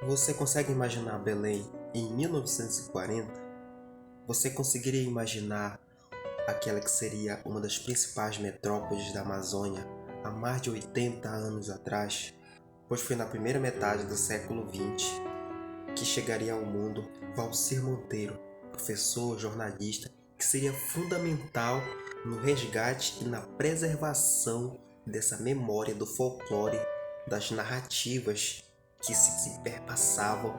Você consegue imaginar Belém em 1940? Você conseguiria imaginar aquela que seria uma das principais metrópoles da Amazônia há mais de 80 anos atrás? Pois foi na primeira metade do século XX que chegaria ao mundo Valcir Monteiro, professor, jornalista, que seria fundamental no resgate e na preservação dessa memória do folclore, das narrativas que se perpassavam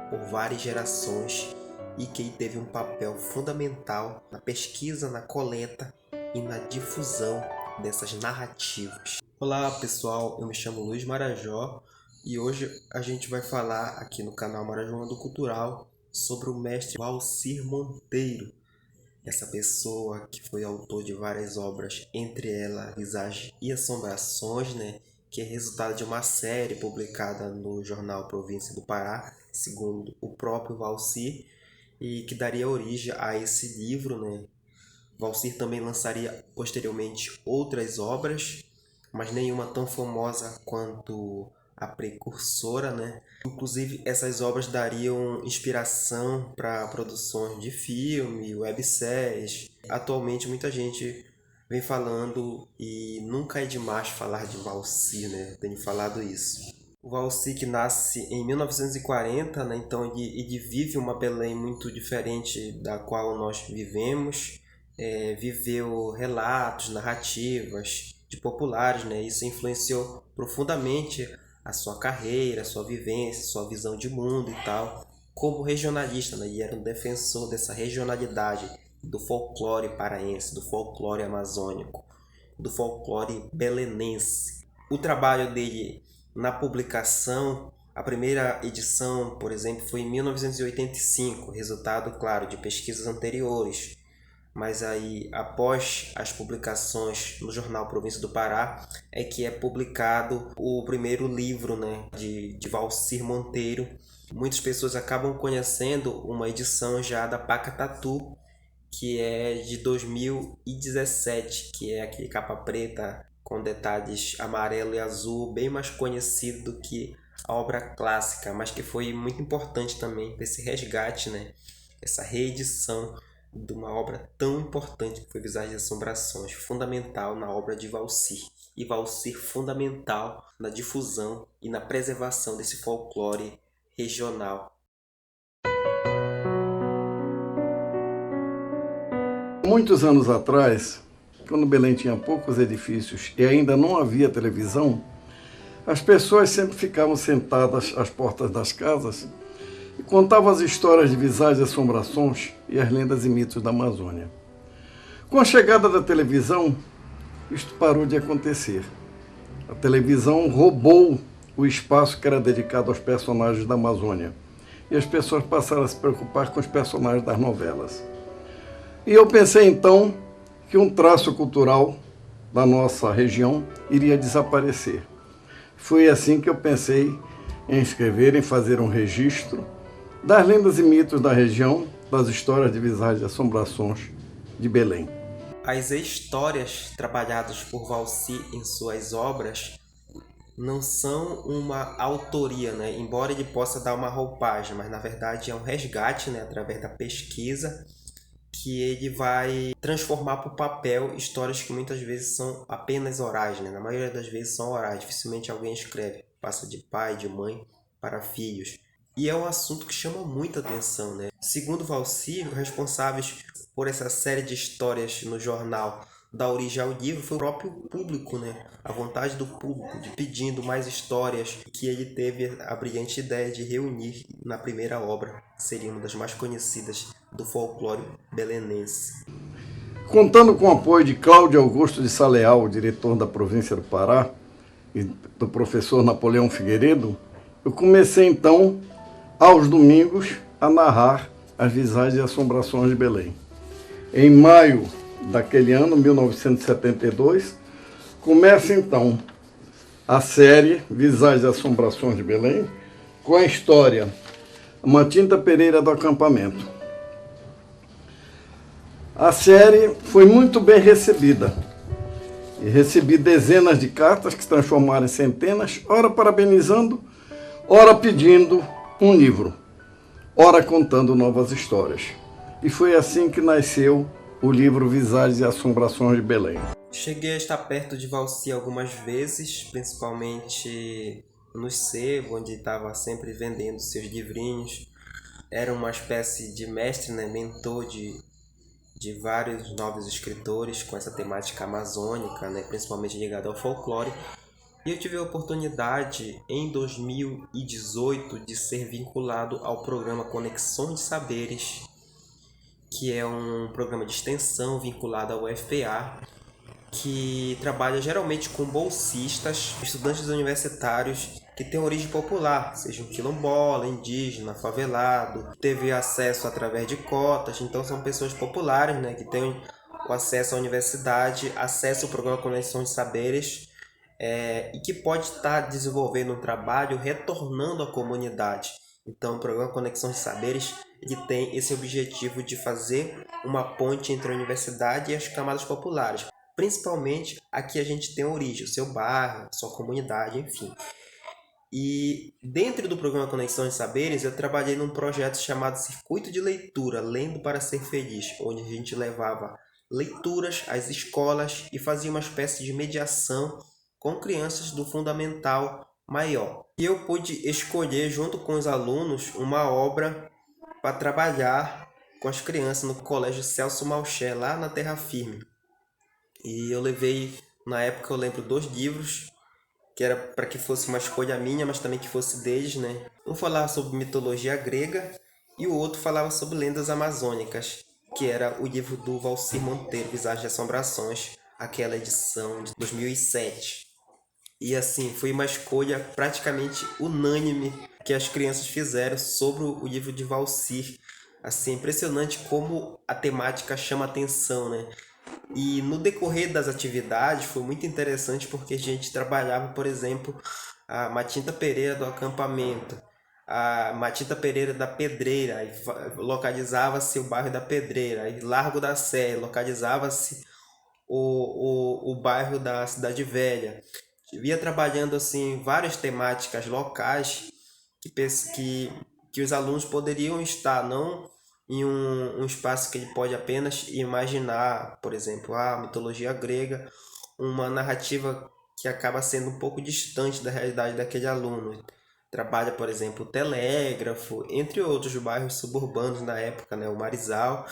por várias gerações e que teve um papel fundamental na pesquisa, na coleta e na difusão dessas narrativas. Olá pessoal, eu me chamo Luiz Marajó e hoje a gente vai falar aqui no canal Marajó do Cultural sobre o mestre Valcir Monteiro, essa pessoa que foi autor de várias obras, entre elas Visagens e Assombrações, que é resultado de uma série publicada no jornal Província do Pará, segundo o próprio Valcir, e que daria origem a esse livro. Valcir também lançaria posteriormente outras obras, mas nenhuma tão famosa quanto a precursora. Inclusive, essas obras dariam inspiração para produções de filme, webséries. Atualmente, muita gente vem falando e nunca é demais falar de Valcir, tenho falado isso. O Valcir, que nasce em 1940, então ele vive uma Belém muito diferente da qual nós vivemos. Viveu relatos, narrativas de populares, Isso influenciou profundamente a sua carreira, a sua vivência, a sua visão de mundo e tal. Como regionalista, E era um defensor dessa regionalidade do folclore paraense, do folclore amazônico, do folclore belenense. O trabalho dele na publicação, a primeira edição, por exemplo, foi em 1985, resultado, claro, de pesquisas anteriores. Mas aí, após as publicações no jornal Província do Pará, é que é publicado o primeiro livro, de Valcir Monteiro. Muitas pessoas acabam conhecendo uma edição já da Pacatatu, que é de 2017, que é aquele capa preta com detalhes amarelo e azul, bem mais conhecido do que a obra clássica, mas que foi muito importante também para esse resgate, essa reedição de uma obra tão importante que foi Visagens e Assombrações, fundamental na obra de Valcir, e Valcir fundamental na difusão e na preservação desse folclore regional. Muitos anos atrás, quando Belém tinha poucos edifícios e ainda não havia televisão, as pessoas sempre ficavam sentadas às portas das casas e contavam as histórias de Visagens e Assombrações e as lendas e mitos da Amazônia. Com a chegada da televisão, isto parou de acontecer. A televisão roubou o espaço que era dedicado aos personagens da Amazônia e as pessoas passaram a se preocupar com os personagens das novelas. E eu pensei então que um traço cultural da nossa região iria desaparecer. Foi assim que eu pensei em escrever, em fazer um registro das lendas e mitos da região, das histórias de Visagens e Assombrações de Belém. As histórias trabalhadas por Valcir em suas obras não são uma autoria, embora ele possa dar uma roupagem, mas na verdade é um resgate, através da pesquisa, que ele vai transformar para o papel histórias que muitas vezes são apenas orais, Na maioria das vezes são orais, dificilmente alguém escreve, passa de pai, de mãe para filhos. E é um assunto que chama muita atenção, Segundo Valcir, os responsáveis por essa série de histórias no jornal dar origem ao livro foi o próprio público, A vontade do público, de pedindo mais histórias, que ele teve a brilhante ideia de reunir na primeira obra, que seria uma das mais conhecidas do folclore belenense. Contando com o apoio de Cláudio Augusto de Saleal, diretor da Província do Pará, e do professor Napoleão Figueiredo, eu comecei então, aos domingos, a narrar as Visagens e Assombrações de Belém. Em maio daquele ano, 1972, começa então a série Visagens e Assombrações de Belém, com a história Matinta Pereira do Acampamento. A série foi muito bem recebida. E recebi dezenas de cartas que se transformaram em centenas, ora parabenizando, ora pedindo um livro, ora contando novas histórias. E foi assim que nasceu o livro Visagens e Assombrações de Belém. Cheguei a estar perto de Valci algumas vezes, principalmente no sebo, onde estava sempre vendendo seus livrinhos. Era uma espécie de mestre, né, mentor de vários novos escritores com essa temática amazônica, né, principalmente ligada ao folclore. E eu tive a oportunidade, em 2018, de ser vinculado ao programa Conexões de Saberes, que é um programa de extensão vinculado ao UFPA, que trabalha geralmente com bolsistas, estudantes universitários que têm origem popular, seja um quilombola, indígena, favelado, teve acesso através de cotas, então são pessoas populares, né, que têm o acesso à universidade, acesso ao programa Conexões de Saberes, e que pode estar desenvolvendo um trabalho retornando à comunidade. Então, o programa Conexões de Saberes ele tem esse objetivo de fazer uma ponte entre a universidade e as camadas populares. Principalmente aqui a gente tem origem, o seu bairro, a sua comunidade, enfim. E dentro do programa Conexão de Saberes, eu trabalhei num projeto chamado Circuito de Leitura, Lendo para Ser Feliz, onde a gente levava leituras às escolas e fazia uma espécie de mediação com crianças do fundamental maior. E eu pude escolher, junto com os alunos, uma obra para trabalhar com as crianças no Colégio Celso Malcher, lá na Terra Firme. E eu levei, na época eu lembro, 2 livros, que era para que fosse uma escolha minha, mas também que fosse deles, né? Um falava sobre mitologia grega e o outro falava sobre lendas amazônicas, que era o livro do Valcir Monteiro, Visagens e Assombrações, aquela edição de 2007. E assim, foi uma escolha praticamente unânime que as crianças fizeram sobre o livro de Valcir. Assim, impressionante como a temática chama atenção, né? E no decorrer das atividades foi muito interessante porque a gente trabalhava, por exemplo, a Matinta Pereira do acampamento, a Matinta Pereira da Pedreira, aí localizava-se o bairro da Pedreira, aí Largo da Sé, localizava-se o bairro da Cidade Velha. Via trabalhando assim várias temáticas locais que os alunos poderiam estar, não em um espaço que ele pode apenas imaginar, por exemplo, a mitologia grega, uma narrativa que acaba sendo um pouco distante da realidade daquele aluno. Trabalha, por exemplo, o Telégrafo, entre outros bairros suburbanos na época, né, o Marizal,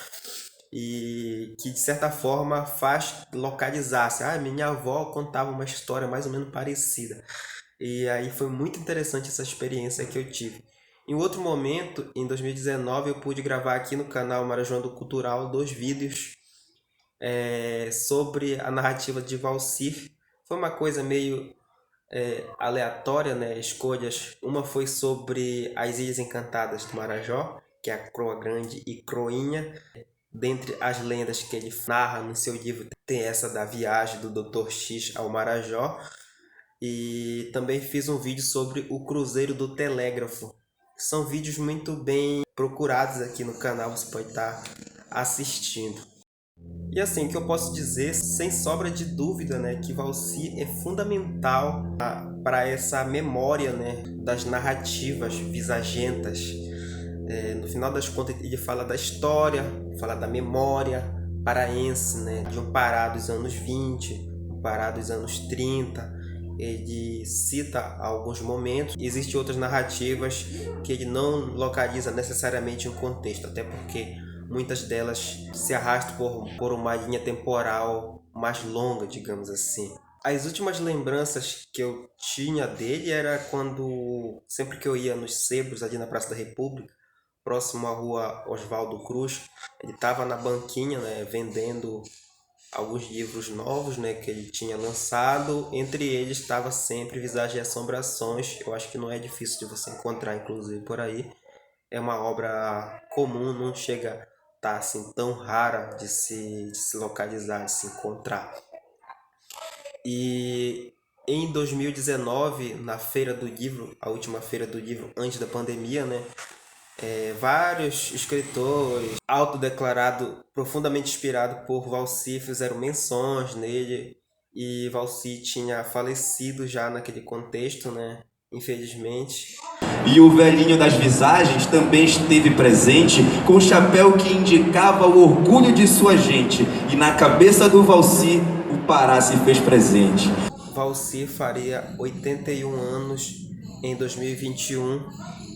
e que de certa forma faz localizar-se. Minha avó contava uma história mais ou menos parecida. E aí foi muito interessante essa experiência que eu tive. Em outro momento, em 2019, eu pude gravar aqui no canal Marajoando Cultural 2 vídeos sobre a narrativa de Valcir. Foi uma coisa meio aleatória, né? Escolhas. Uma foi sobre as Ilhas Encantadas do Marajó, que é a Croa Grande e Croinha. Dentre as lendas que ele narra no seu livro, tem essa da viagem do Dr. X ao Marajó. E também fiz um vídeo sobre o Cruzeiro do Telégrafo. São vídeos muito bem procurados aqui no canal, você pode estar assistindo. E assim, o que eu posso dizer, sem sobra de dúvida, né, que Valcir é fundamental para essa memória, né, das narrativas visagentas. No final das contas, ele fala da história, fala da memória paraense, né, de um Pará dos anos 20, um Pará dos anos 30. Ele cita alguns momentos. Existem outras narrativas que ele não localiza necessariamente um contexto, até porque muitas delas se arrastam por uma linha temporal mais longa, digamos assim. As últimas lembranças que eu tinha dele era quando, sempre que eu ia nos sebos ali na Praça da República, próximo à rua Oswaldo Cruz, ele estava na banquinha, né, vendendo alguns livros novos, né, que ele tinha lançado. Entre eles estava sempre Visagens e Assombrações. Eu acho que não é difícil de você encontrar, inclusive, por aí. É uma obra comum, não chega a estar assim, tão rara de se localizar, de se encontrar. E em 2019, na Feira do Livro, a última Feira do Livro antes da pandemia, né, vários escritores autodeclarados, profundamente inspirados por Valcir, fizeram menções nele, e Valcir tinha falecido já naquele contexto, né? Infelizmente. E o velhinho das visagens também esteve presente, com o chapéu que indicava o orgulho de sua gente. E na cabeça do Valci, o Pará se fez presente. Valci faria 81 anos em 2021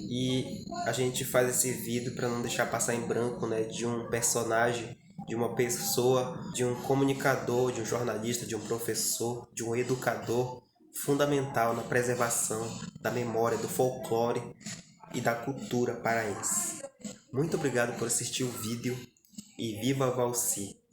e a gente faz esse vídeo para não deixar passar em branco, né, de um personagem, de uma pessoa, de um comunicador, de um jornalista, de um professor, de um educador fundamental na preservação da memória, do folclore e da cultura paraense. Muito obrigado por assistir o vídeo e viva Valci!